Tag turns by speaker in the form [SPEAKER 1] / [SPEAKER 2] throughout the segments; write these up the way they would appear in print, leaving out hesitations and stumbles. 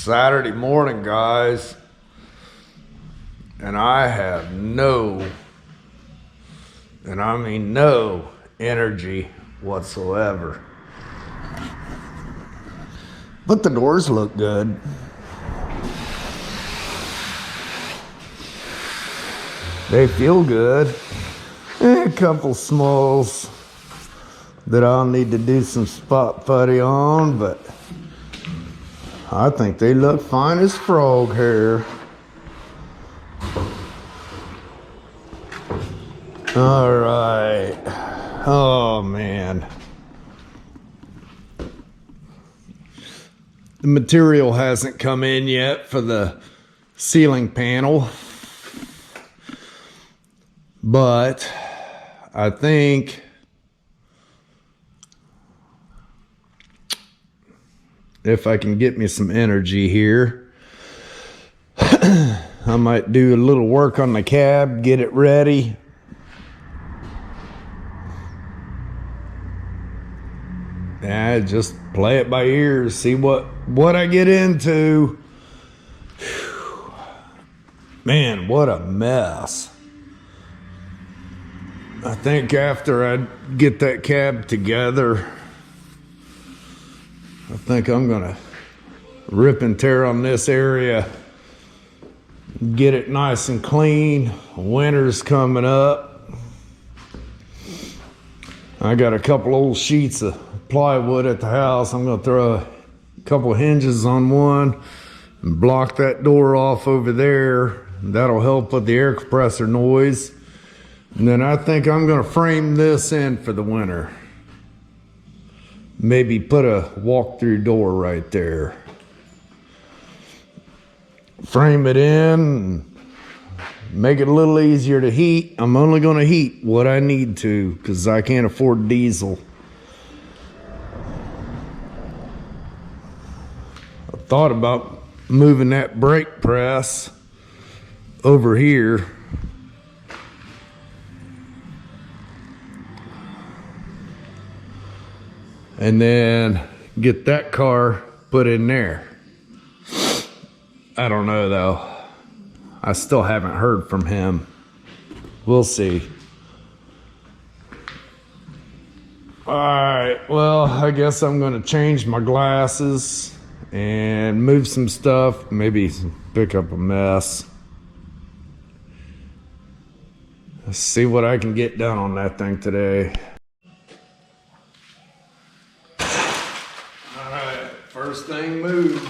[SPEAKER 1] Saturday morning, guys, and I have no, and I mean no, energy whatsoever. But the doors look good. They feel good. A couple smalls that I'll need to do some spot putty on, but I think they look fine as frog hair. All right. Oh man. The material hasn't come in yet for the ceiling panel, but I think if I can get me some energy here, I might do a little work on the cab, get it ready. Yeah, just play it by ear, see what I get into. Whew. Man, what a mess. I think after I get that cab together, I think I'm gonna rip and tear on this area, get it nice and clean. Winter's coming up. I got a couple old sheets of plywood at the house. I'm gonna throw a couple hinges on one and block that door off over there. That'll help with the air compressor noise. And then I think I'm gonna frame this in for the winter. Maybe put a walk-through door right there. Frame it in, make it a little easier to heat. I'm only gonna heat what I need to because I can't afford diesel. I thought about moving that brake press over here. And then get that car put in there. I don't know though. I still haven't heard from him. We'll see. All right, well, I guess I'm gonna change my glasses and move some stuff, maybe pick up a mess. Let's see what I can get done on that thing today. First thing moved.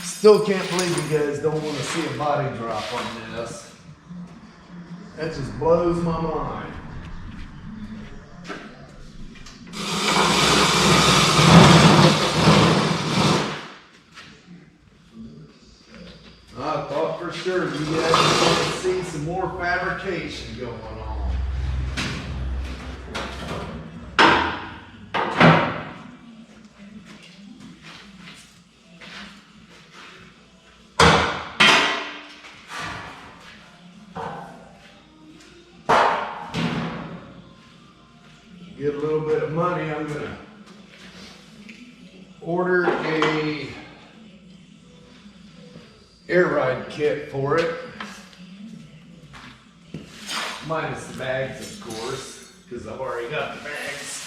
[SPEAKER 1] Still can't believe you guys don't want to see a body drop on this. That just blows my mind. I thought for sure you guys were going to see some more fabrication going on. Get a little bit of money, I'm gonna order a air ride kit for it. Minus the bags, of course, because I've already got the bags.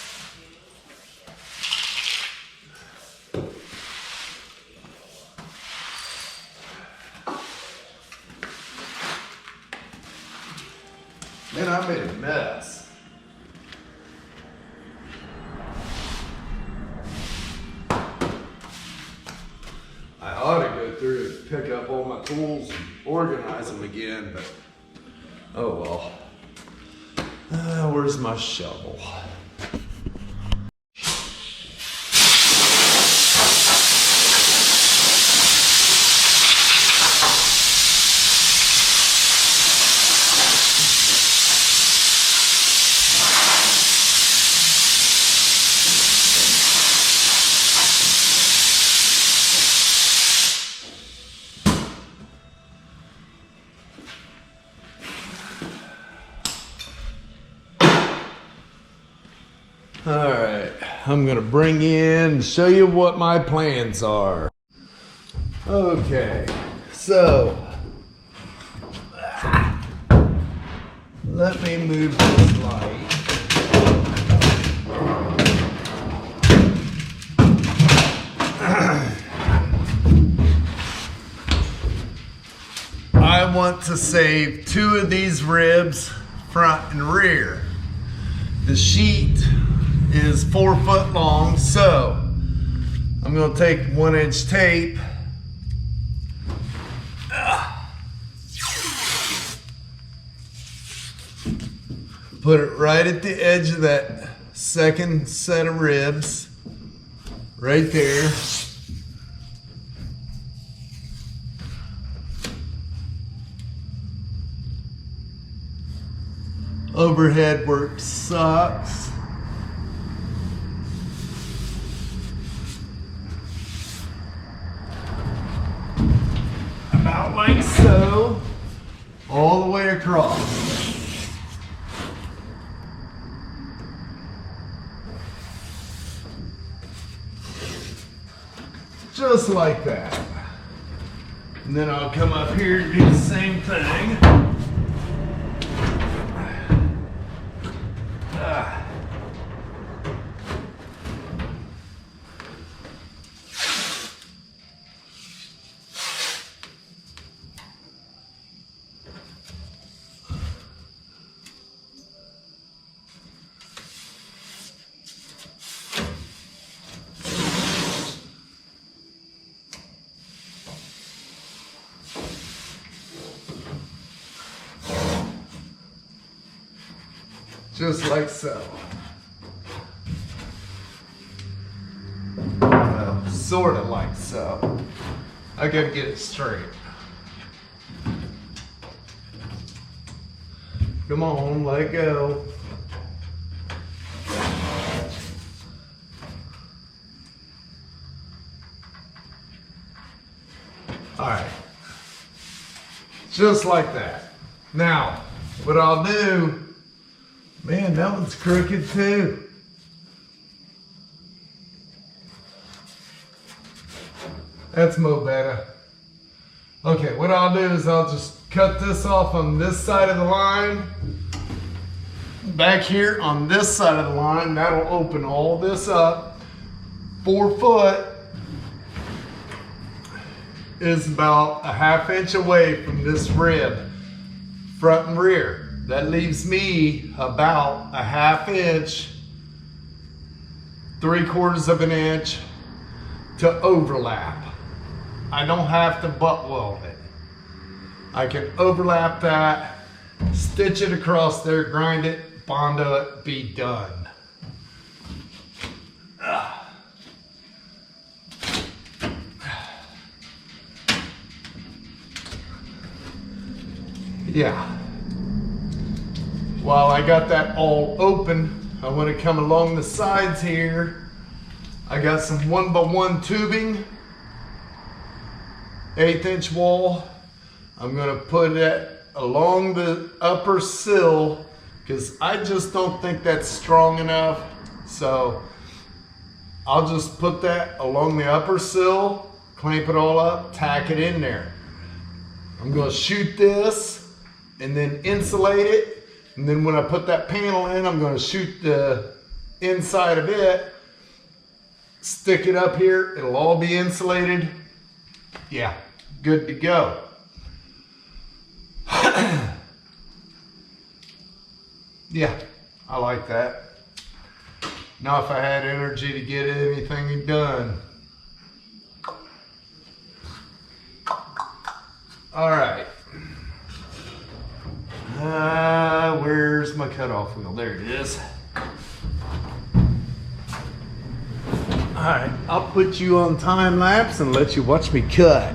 [SPEAKER 1] Man, I made a mess. I ought to go through and pick up all my tools and organize them again, but oh well. Where's my shovel? All right, I'm gonna bring in and show you what my plans are. Okay, so let me move this light. I want to save 2 of these ribs, front and rear. The sheet is 4 foot long, so I'm going to take 1-inch tape, put it right at the edge of that second set of ribs, right there. Overhead work sucks. About like so, all the way across. Just like that. And then I'll come up here and do the same thing. Just like so. Well, sort of like so. I gotta get it straight. Come on, let it go. All right. Just like that. Now, what I'll do, man, that one's crooked too. That's mo better. Okay, what I'll do is I'll just cut this off on this side of the line. Back here on this side of the line, that'll open all this up. 4 foot is about a 1/2 inch away from this rib, front and rear. That leaves me about a 1/2 inch, 3/4 of an inch to overlap. I don't have to butt weld it. I can overlap that, stitch it across there, grind it, Bondo it, be done. Yeah. While I got that all open, I want to come along the sides here. I got some 1x1 tubing, 1/8 inch wall. I'm going to put it along the upper sill because I just don't think that's strong enough. So I'll just put that along the upper sill, clamp it all up, tack it in there. I'm going to shoot this and then insulate it. And then when I put that panel in, I'm going to shoot the inside of it, stick it up here. It'll all be insulated. Yeah, good to go. Yeah, I like that. Now if I had energy to get anything done. All right. Where's my cutoff wheel? There it is. All right, I'll put you on time lapse and let you watch me cut.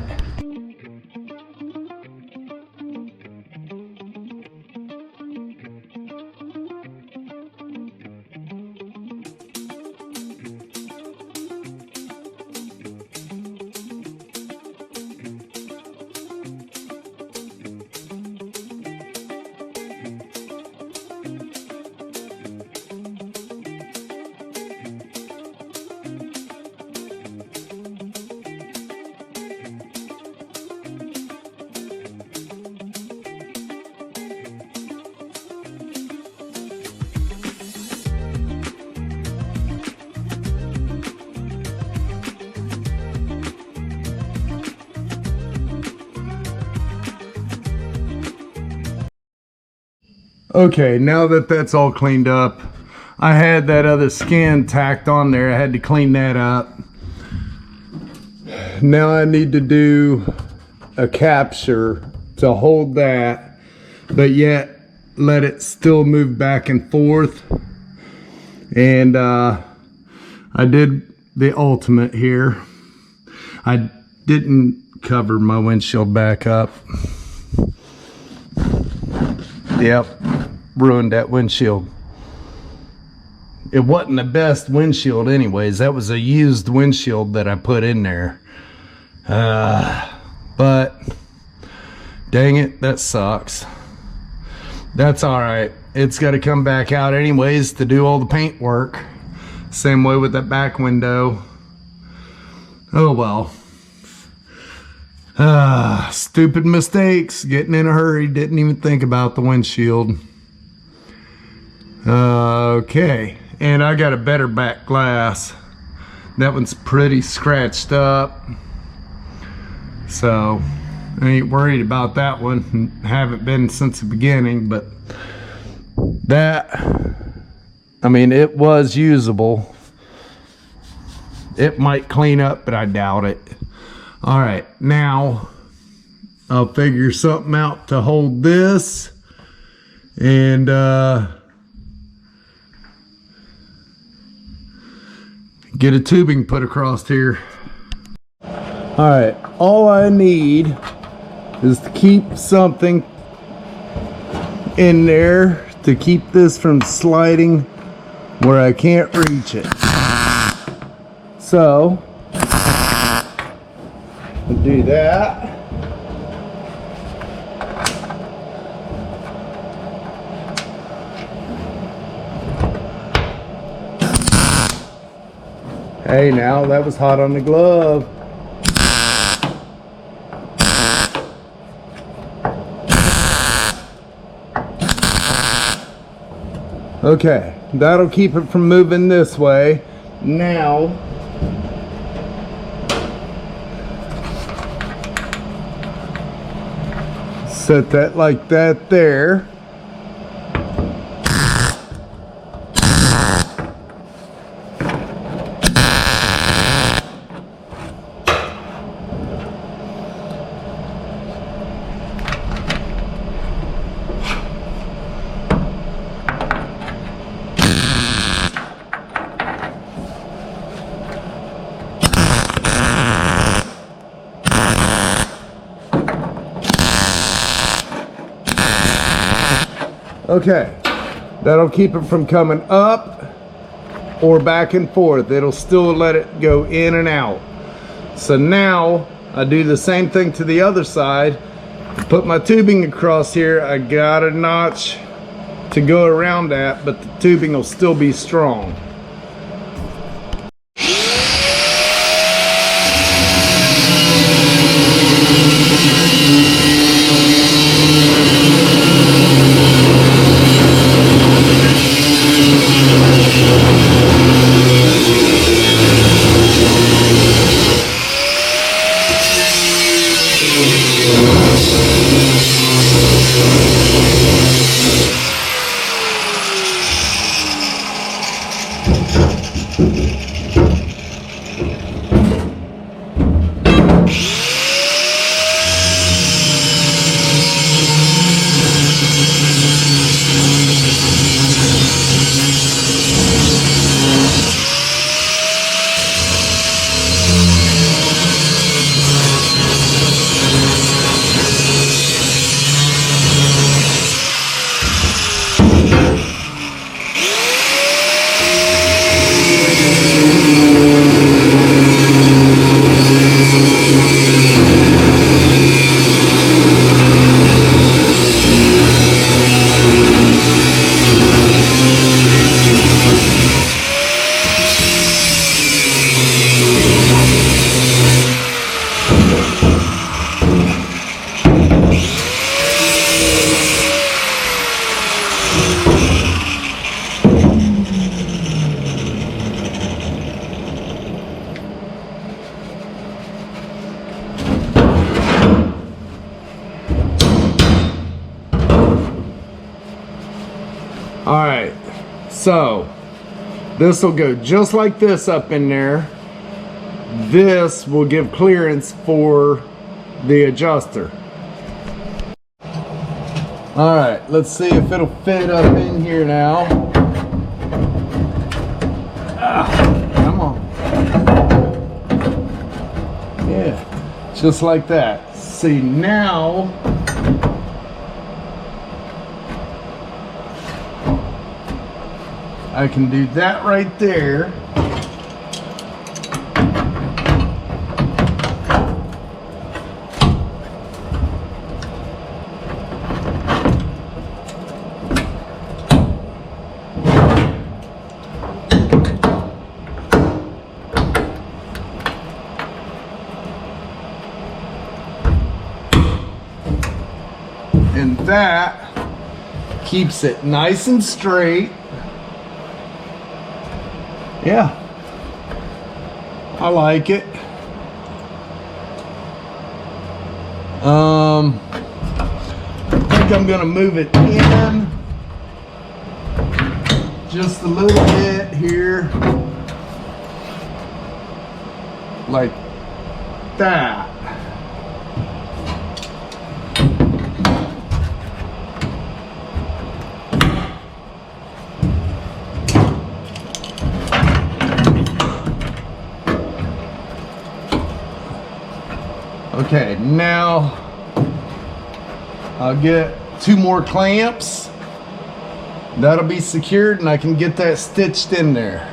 [SPEAKER 1] Okay, now that that's all cleaned up, I had that other skin tacked on there. I had to clean that up. Now I need to do a capture to hold that, but yet let it still move back and forth. And I did the ultimate here. I didn't cover my windshield back up. Yep, ruined that windshield. It wasn't the best windshield anyways. That was a used windshield that I put in there. But dang it, that sucks. That's all right. It's got to come back out anyways to do all the paint work. Same way with that back window. Oh well. Stupid mistakes. Getting in a hurry. Didn't even think about the windshield. Okay. And I got a better back glass. That one's pretty scratched up. So I ain't worried about that one. Haven't been since the beginning, but that, I mean, it was usable. It might clean up, but I doubt it. All right, now I'll figure something out to hold this and get a tubing put across here. All right, all I need is to keep something in there to keep this from sliding where I can't reach it. So I'll do that. Hey, now that was hot on the glove. Okay, that'll keep it from moving this way. Now, set that like that there. Okay, that'll keep it from coming up or back and forth. It'll still let it go in and out. So now I do the same thing to the other side. Put my tubing across here. I got a notch to go around that, but the tubing will still be strong. So this will go just like this up in there. This will give clearance for the adjuster. All right, let's see if it'll fit up in here now. Come on. Yeah, just like that. See, now I can do that right there. And that keeps it nice and straight. Yeah, I like it. I think I'm gonna move it in just a little bit here, like that. Okay, now I'll get 2 more clamps. That'll be secured and I can get that stitched in there.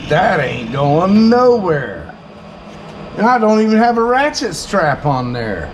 [SPEAKER 1] That ain't going nowhere. And I don't even have a ratchet strap on there.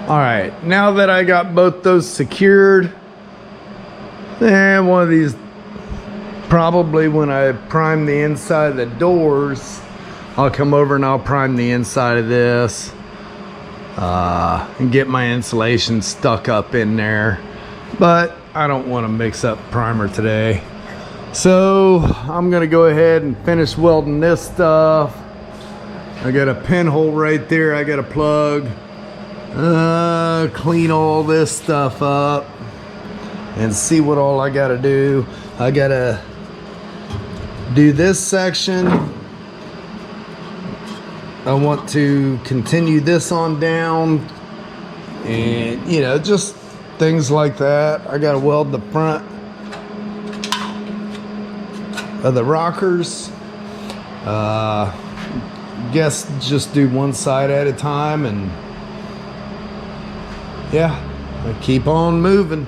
[SPEAKER 1] All right, now that I got both those secured, and one of these, probably when I prime the inside of the doors, I'll come over and I'll prime the inside of this and get my insulation stuck up in there. But I don't want to mix up primer today. So I'm gonna go ahead and finish welding this stuff. I got a pinhole right there I gotta plug. Clean all this stuff up and see what all I gotta do. I gotta do this section. I want to continue this on down, and you know, just things like that. I gotta weld the front of the rockers. Guess just do one side at a time, and yeah, I keep on moving.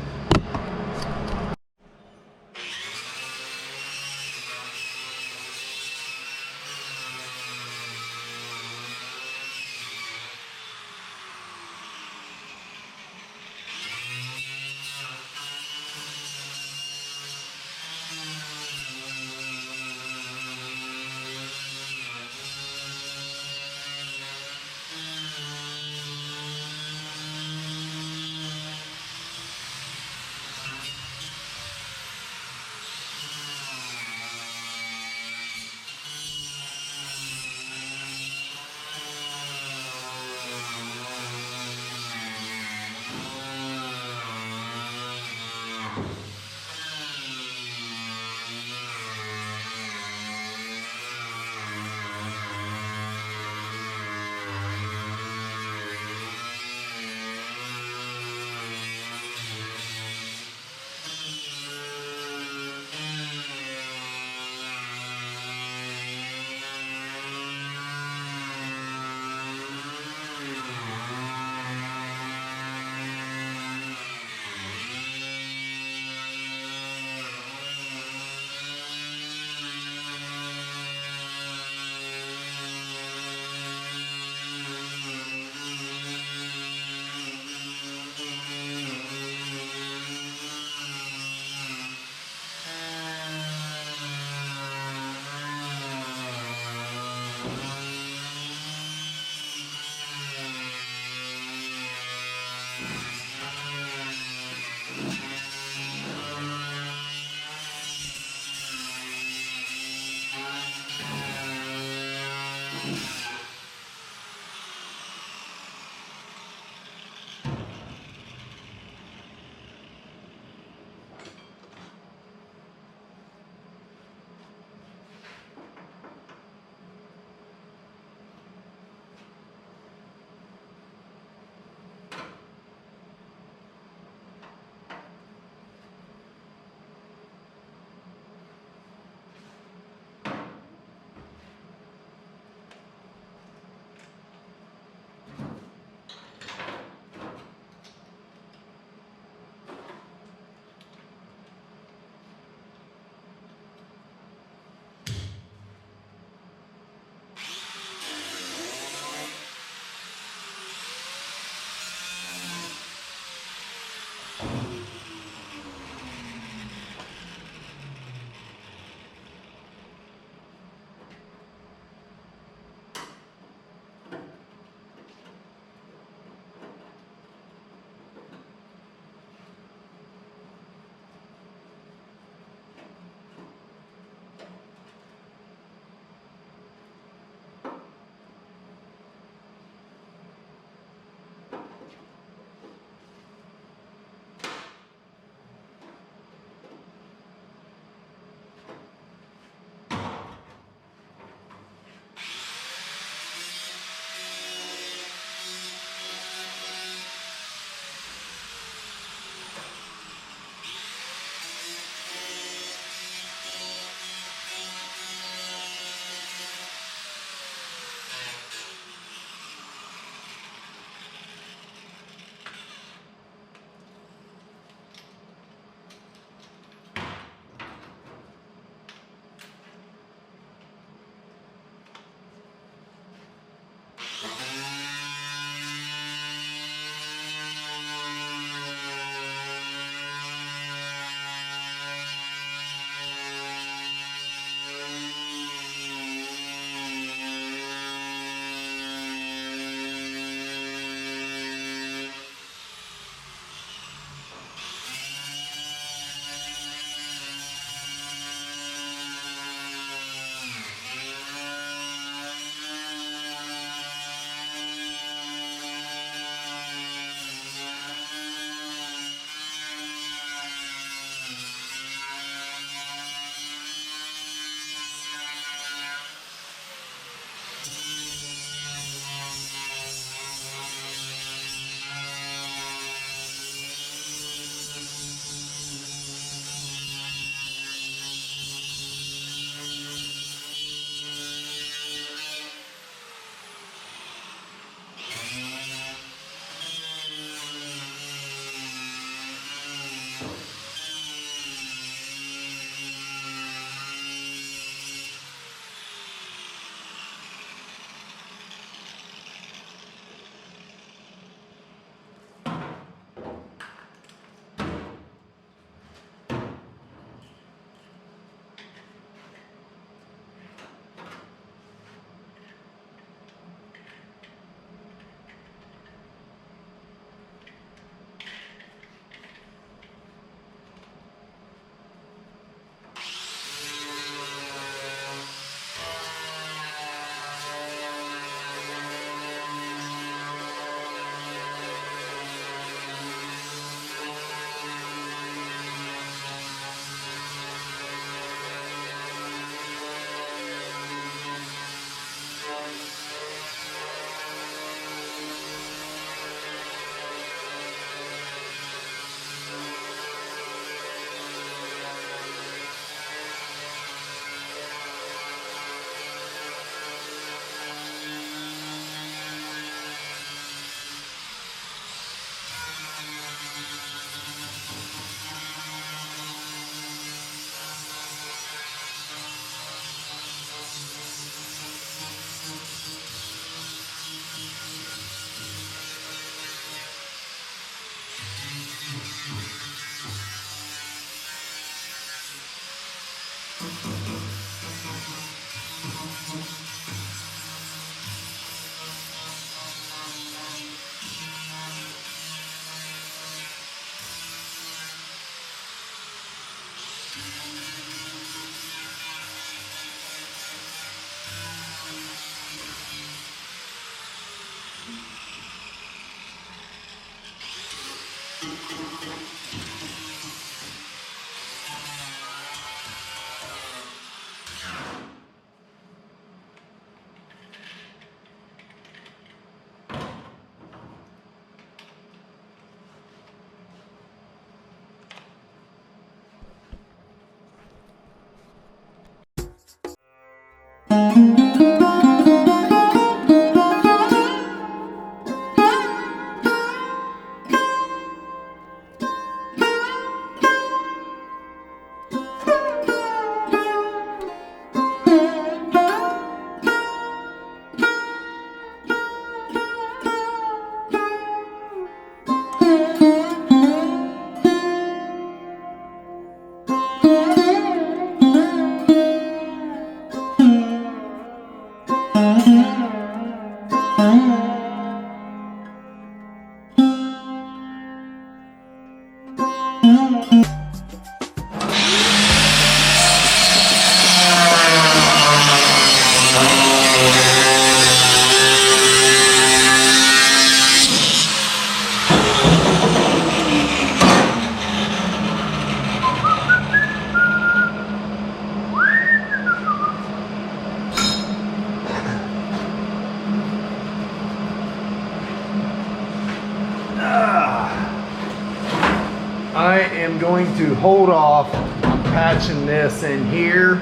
[SPEAKER 1] I am going to hold off on patching this in here.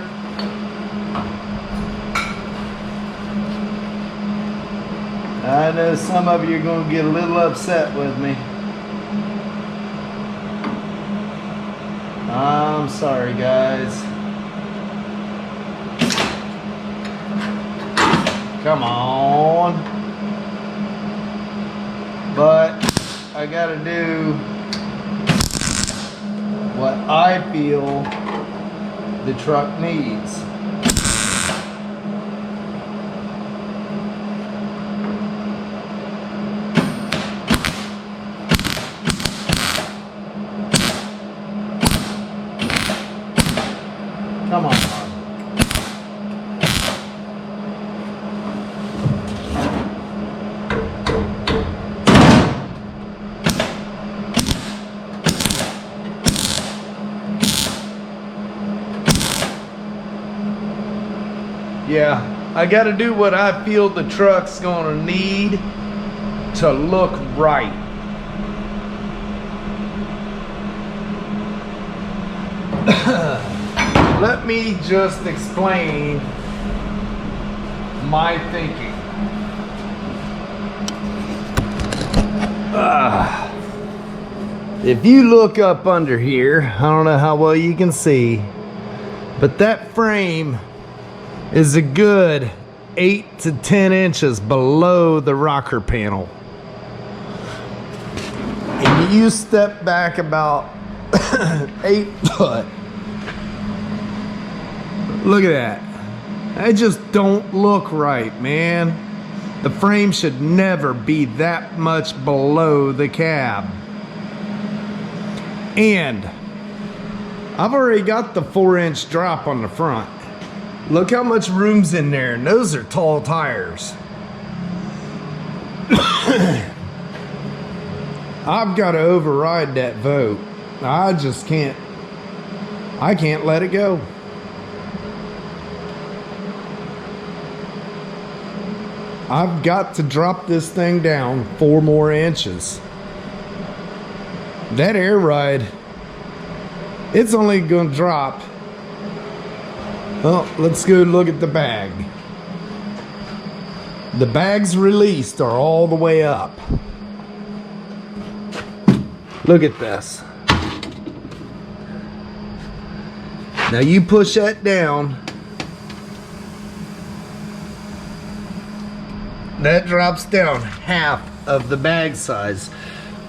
[SPEAKER 1] I know some of you are going to get a little upset with me. I'm sorry, guys. Come on. But I gotta do what I feel the truck needs. Come on. Yeah, I got to do what I feel the truck's going to need to look right. Let me just explain my thinking. If you look up under here, I don't know how well you can see, but that frame is a good 8 to 10 inches below the rocker panel. And you step back about 8 foot. Look at that. That just don't look right, man. The frame should never be that much below the cab. And I've already got the 4-inch drop on the front. Look how much room's in there, and those are tall tires. I've got to override that vote. I just can't. I can't let it go. I've got to drop this thing down 4 more inches. That air ride, it's only going to drop. Well, let's go look at the bag. The bags released are all the way up. Look at this. Now you push that down. That drops down half of the bag size,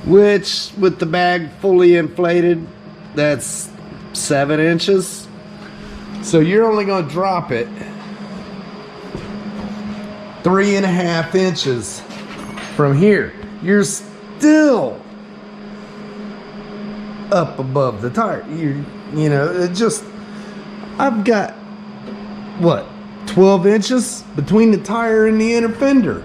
[SPEAKER 1] which with the bag fully inflated, that's 7 inches. So you're only going to drop it 3.5 inches from here. You're still up above the tire. You know, it just, I've got, what, 12 inches between the tire and the inner fender.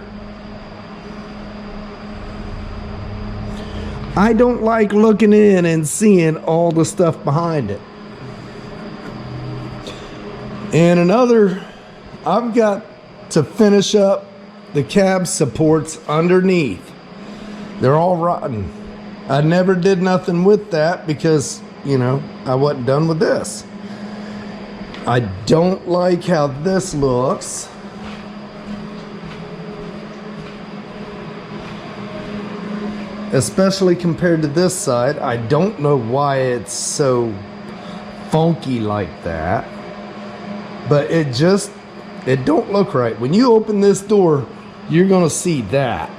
[SPEAKER 1] I don't like looking in and seeing all the stuff behind it. And another, I've got to finish up the cab supports underneath. They're all rotten. I never did nothing with that because, you know, I wasn't done with this. I don't like how this looks. Especially compared to this side. I don't know why it's so funky like that. But it don't look right. When you open this door, you're gonna see that.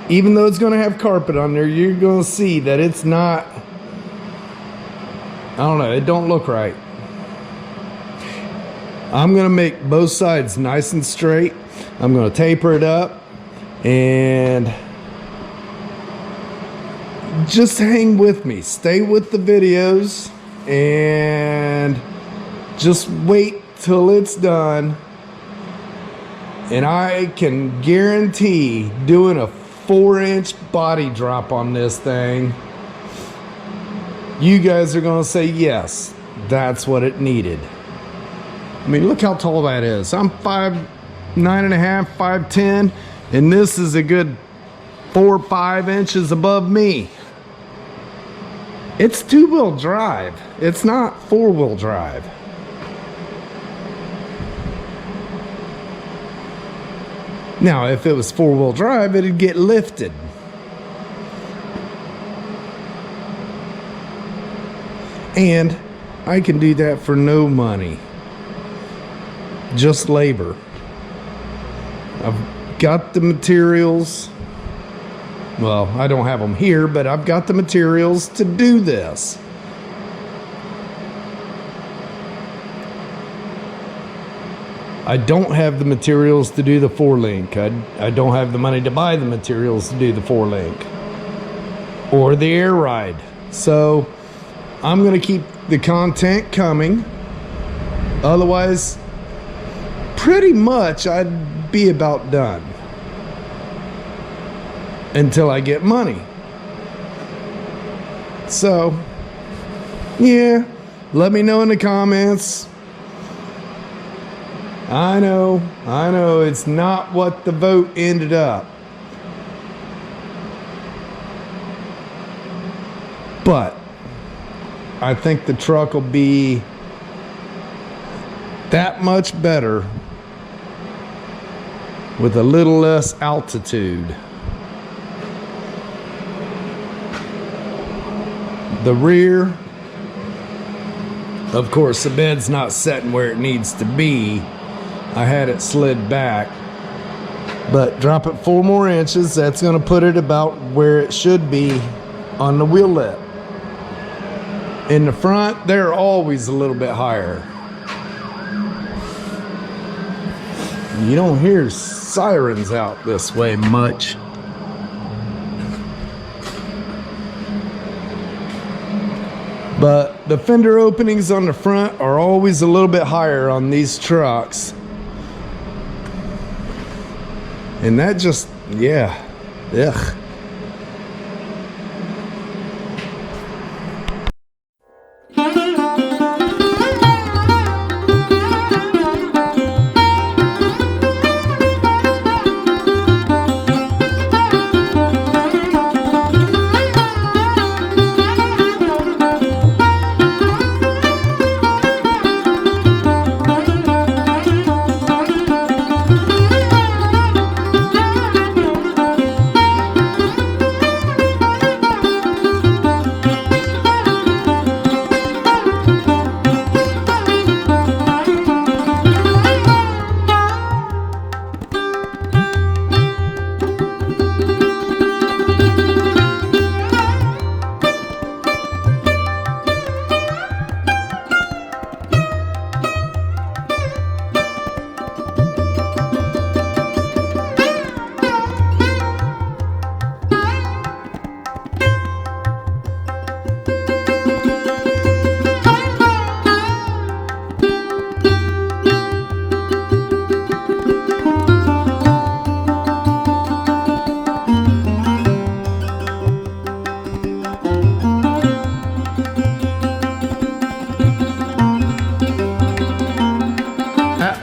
[SPEAKER 1] Even though it's gonna have carpet on there, you're gonna see that it's not, I don't know, it don't look right. I'm gonna make both sides nice and straight. I'm gonna taper it up and just hang with me. Stay with the videos and just wait till it's done. And I can guarantee doing a 4-inch body drop on this thing, you guys are gonna say yes, that's what it needed. I mean, look how tall that is. I'm 5'9.5", 5'10", and this is a good 4 or 5 inches above me. It's 2-wheel drive. It's not 4-wheel drive. Now, if it was 4-wheel drive, it'd get lifted. And I can do that for no money. Just labor. I've got the materials. Well, I don't have them here, but I've got the materials to do this. I don't have the materials to do the 4-link. I don't have the money to buy the materials to do the 4-link or the air ride. So I'm going to keep the content coming. Otherwise, pretty much I'd be about done until I get money. So, yeah, let me know in the comments. I know, it's not what the vote ended up. But I think the truck will be that much better with a little less altitude. The rear, of course, the bed's not setting where it needs to be. I had it slid back, but drop it 4 more inches. That's going to put it about where it should be on the wheel lip. In the front, they're always a little bit higher. You don't hear sirens out this way much. But the fender openings on the front are always a little bit higher on these trucks. And that just, yeah, ugh.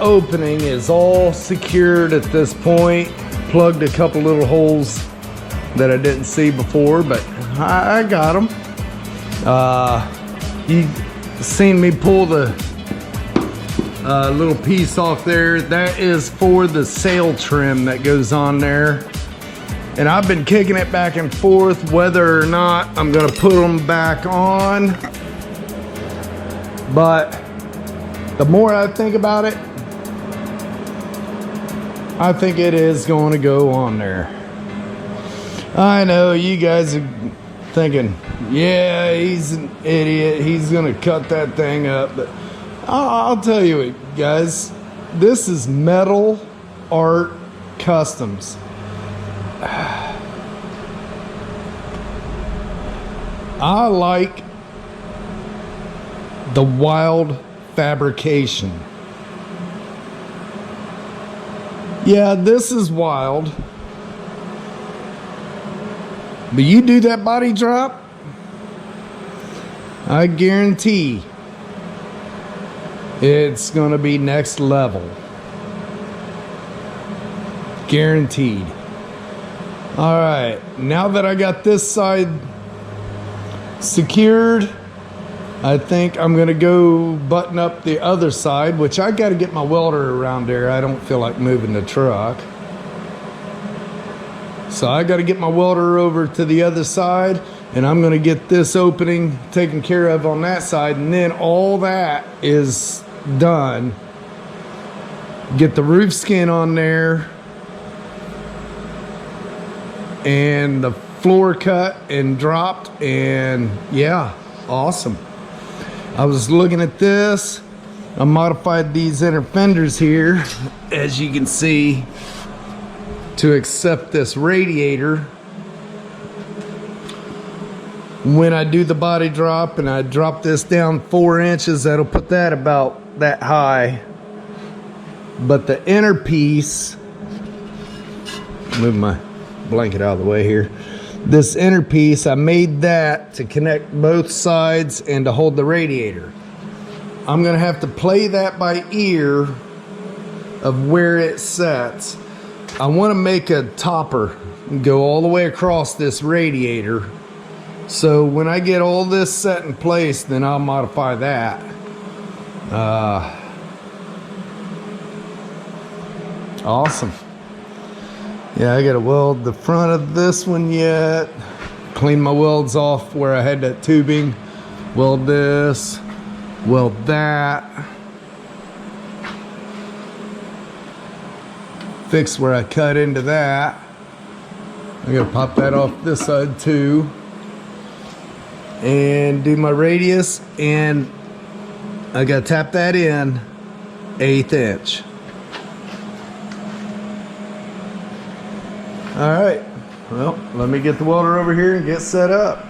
[SPEAKER 1] opening is all secured at this point. Plugged a couple little holes that I didn't see before, but I got them. You seen me pull the little piece off there. That is for the sail trim that goes on there. And I've been kicking it back and forth whether or not I'm gonna put them back on. But the more I think about it, I think it is going to go on there. I know you guys are thinking, yeah, he's an idiot. He's going to cut that thing up. But I'll tell you what, guys, this is Metal Art Customs. I like the wild fabrication. Yeah, this is wild. But you do that body drop, I guarantee it's gonna be next level. Guaranteed. All right, now that I got this side secured, I think I'm gonna go button up the other side, which I gotta get my welder around there. I don't feel like moving the truck. So I gotta get my welder over to the other side, and I'm gonna get this opening taken care of on that side, and then all that is done. Get the roof skin on there, and the floor cut and dropped, and yeah, awesome. I was looking at this. I modified these inner fenders here, as you can see, to accept this radiator. When I do the body drop and I drop this down 4 inches, that'll put that about that high. But the inner piece, move my blanket out of the way here. This inner piece, I made that to connect both sides and to hold the radiator. I'm gonna have to play that by ear of where it sets. I wanna make a topper and go all the way across this radiator. So when I get all this set in place, then I'll modify that. Awesome. Yeah, I gotta weld the front of this one yet. Clean my welds off where I had that tubing. Weld this, weld that. Fix where I cut into that. I'm gonna pop that off this side too. And do my radius, and I gotta tap that in 1/8 inch. All right, well, let me get the welder over here and get set up.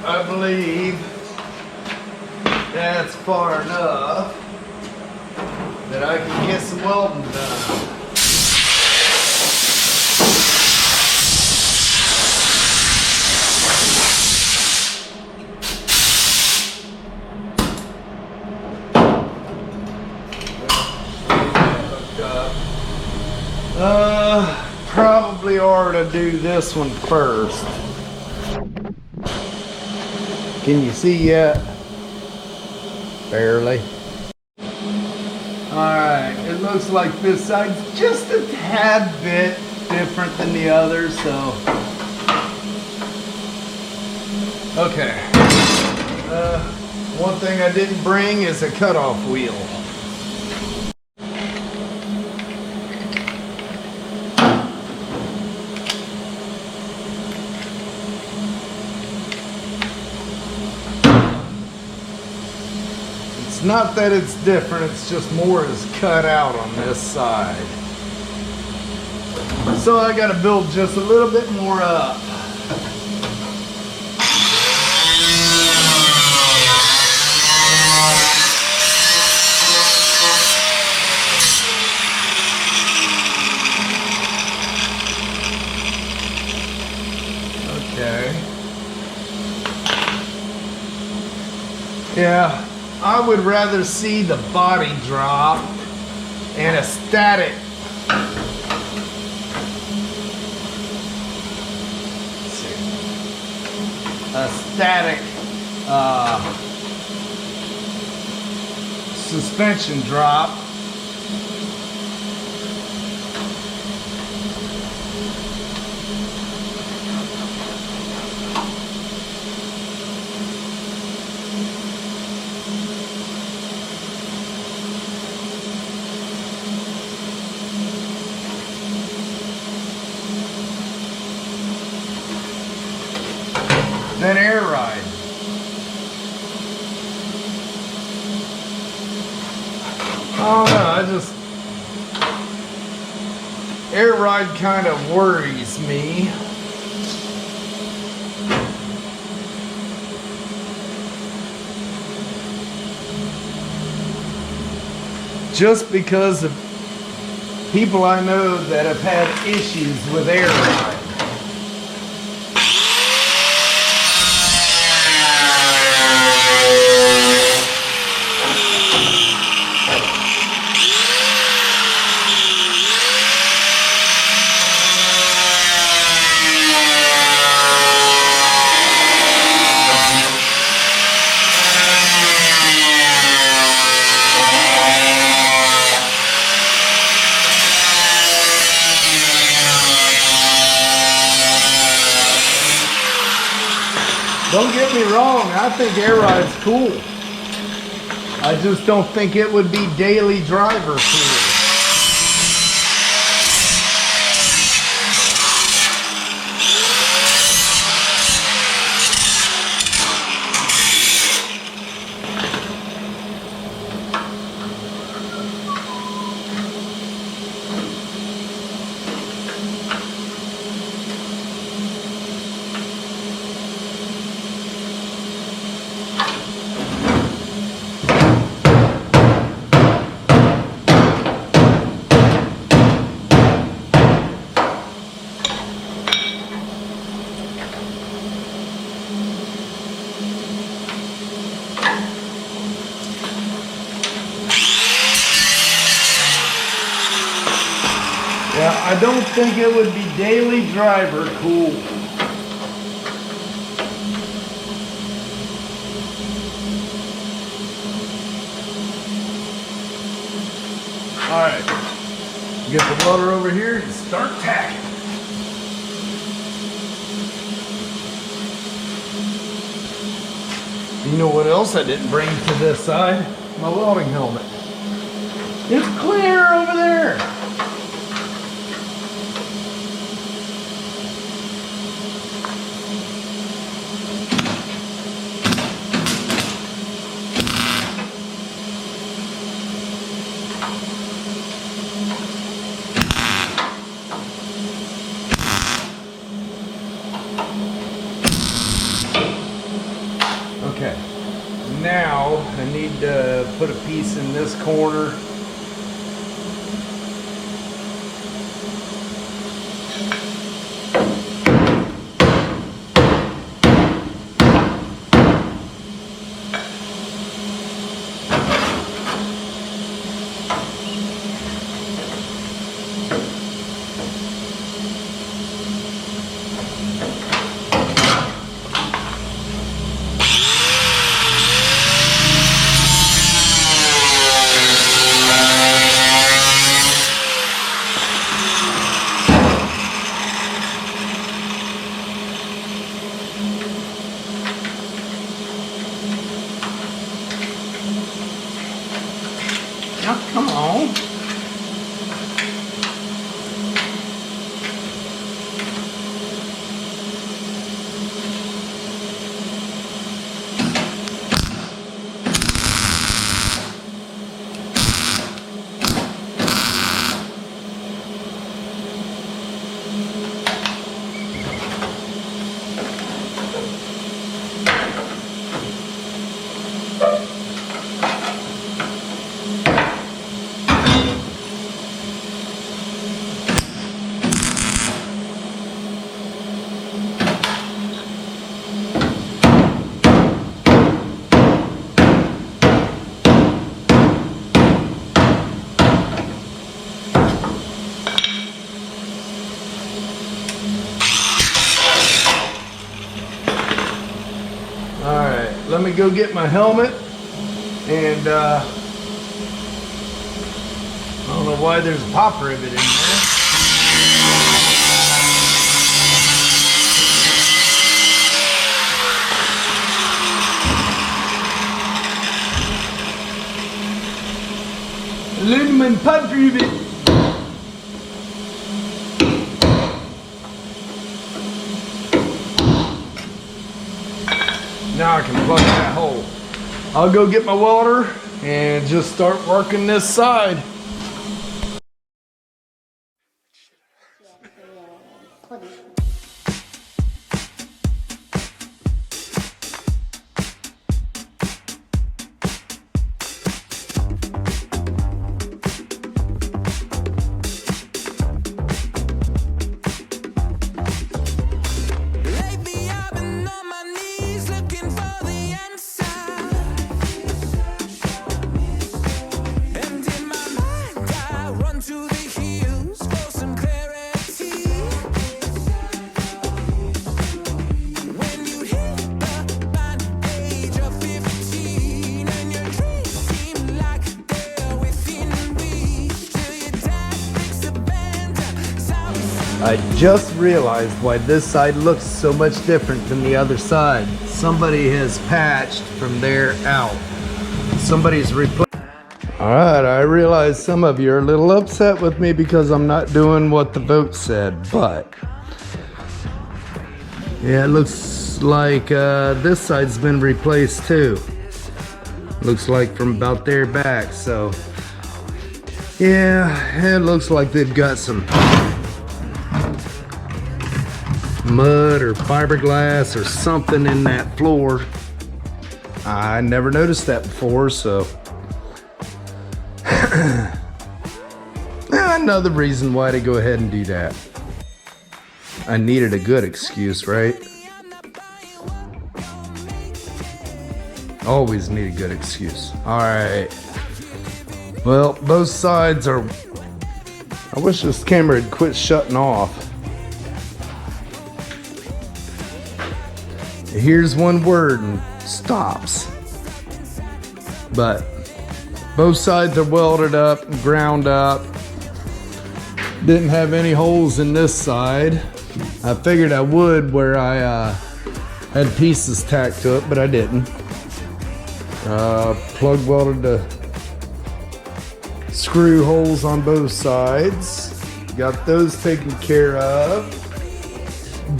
[SPEAKER 1] I believe that's far enough that I can get some welding done. Probably ought to do this one first. Can you see yet? Barely. Alright, it looks like this side's just a tad bit different than the other, so. Okay. One thing I didn't bring is a cutoff wheel. It's not that it's different, it's just more is cut out on this side. So I gotta build just a little bit more up. Okay. Yeah. I would rather see the body drop and a static suspension drop. Then air ride. Oh no, air ride kind of worries me. Just because of people I know that have had issues with air ride. Don't get me wrong, I think air ride's cool. I just don't think it would be daily driver cool. Yeah, I don't think it would be daily driver cool. Alright, get the welder over here and start tacking. You know what else I didn't bring to this side? My welding helmet. It's clear over there. I need to put a piece in this corner. Now, come on. Alright, let me go get my helmet, and I don't know why there's a pop rivet in there. Aluminum pop rivet. Now I can plug that hole. I'll go get my welder and just start working this side. I just realized why this side looks so much different than the other side. Somebody has patched from there out. Somebody's replaced. Alright, I realize some of you are a little upset with me because I'm not doing what the vote said, but yeah, it looks like this side's been replaced too. Looks like from about there back, so yeah, it looks like they've got some mud or fiberglass or something in that floor. I never noticed that before, so another reason why to go ahead and do that. I needed a good excuse, right? Always need a good excuse. All right. Well, both sides are. I wish this camera had quit shutting off. Here's one word and stops. But both sides are welded up and ground up. Didn't have any holes in this side. I figured I would where I had pieces tacked to it, but I didn't. Plug welded the screw holes on both sides. Got those taken care of.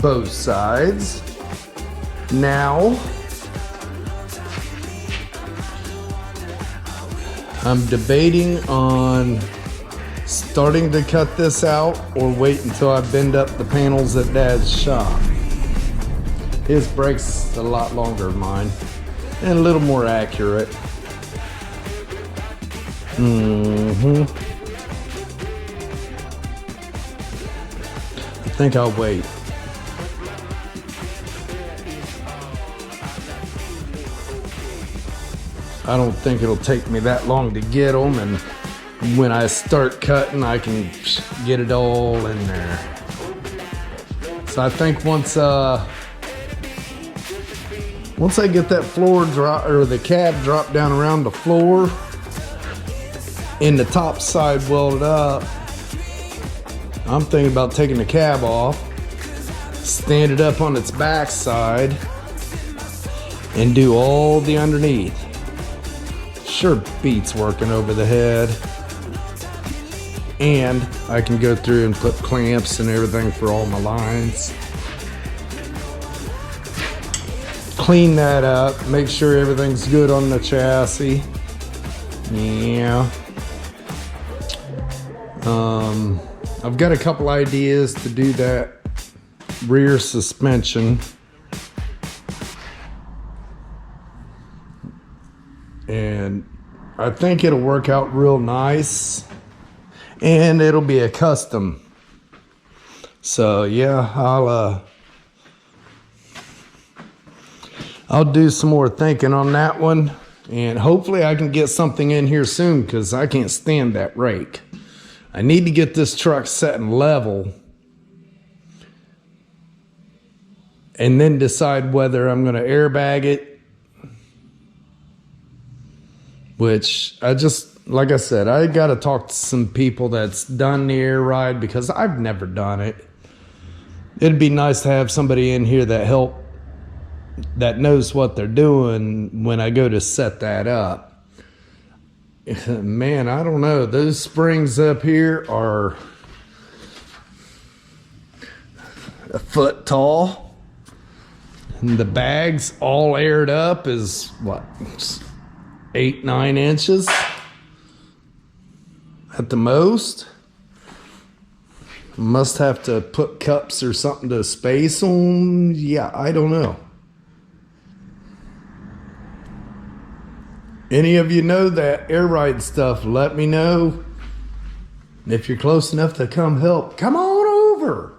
[SPEAKER 1] Both sides. Now, I'm debating on starting to cut this out or wait until I bend up the panels at Dad's shop. His breaks a lot longer than mine and a little more accurate. I think I'll wait. I don't think it'll take me that long to get them, and when I start cutting, I can get it all in there. So I think once I get that floor drop, or the cab drop down around the floor and the top side welded up, I'm thinking about taking the cab off, stand it up on its back side, and do all the underneath. Sure beats working over the head. And I can go through and put clamps and everything for all my lines. Clean that up, make sure everything's good on the chassis. Yeah. I've got a couple ideas to do that rear suspension. And I think it'll work out real nice, and it'll be a custom. So yeah, I'll do some more thinking on that one, and hopefully I can get something in here soon, because I can't stand that rake. I need to get this truck set and level, and then decide whether I'm going to airbag it, which like I said, I got to talk to some people that's done the air ride, because I've never done it. It'd be nice to have somebody in here that knows what they're doing when I go to set that up. Man, I don't know. Those springs up here are a foot tall, and the bag's all aired up is what, 8-9 inches at the most. Must have to put cups or something to space them. Yeah, I don't know. Any of you know that air ride stuff, let me know. And if you're close enough to come help, come on over.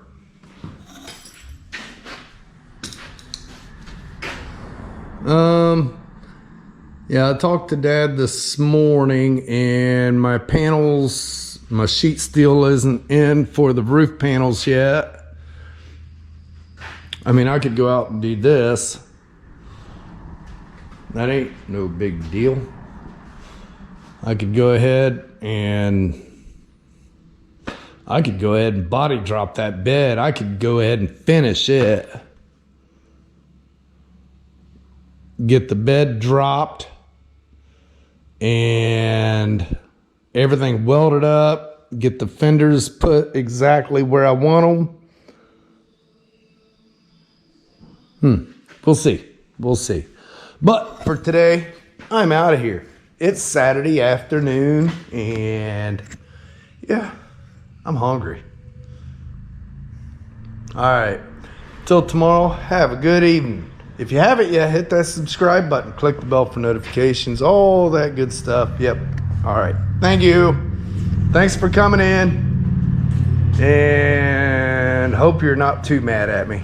[SPEAKER 1] Yeah, I talked to Dad this morning, and my sheet steel isn't in for the roof panels yet. I mean, I could go out and do this. That ain't no big deal. I could go ahead and body drop that bed. I could go ahead and finish it. Get the bed dropped and everything welded up. Get the fenders put exactly where I want them. We'll see. We'll see. But for today, I'm out of here. It's Saturday afternoon, and yeah, I'm hungry. All right. Till tomorrow, have a good evening. If you haven't yet, hit that subscribe button. Click the bell for notifications. All that good stuff. Yep. All right. Thank you. Thanks for coming in. And hope you're not too mad at me.